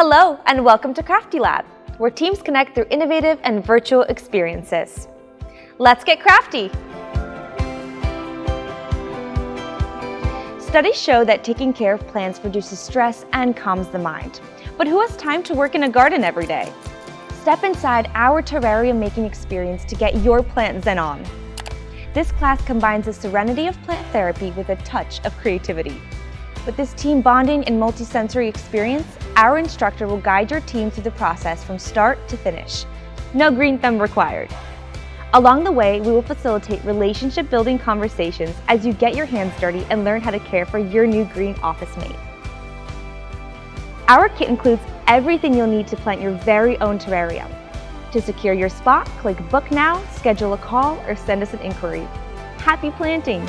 Hello and welcome to KraftyLab, where teams connect through innovative and virtual experiences. Let's get crafty! Studies show that taking care of plants reduces stress and calms the mind. But who has time to work in a garden every day? Step inside our terrarium making experience to get your plant zen on. This class combines the serenity of plant therapy with a touch of creativity. With this team bonding and multisensory experience, our instructor will guide your team through the process from start to finish. No green thumb required. Along the way, we will facilitate relationship-building conversations as you get your hands dirty and learn how to care for your new green office mate. Our kit includes everything you'll need to plant your very own terrarium. To secure your spot, click Book Now, schedule a call, or send us an inquiry. Happy planting!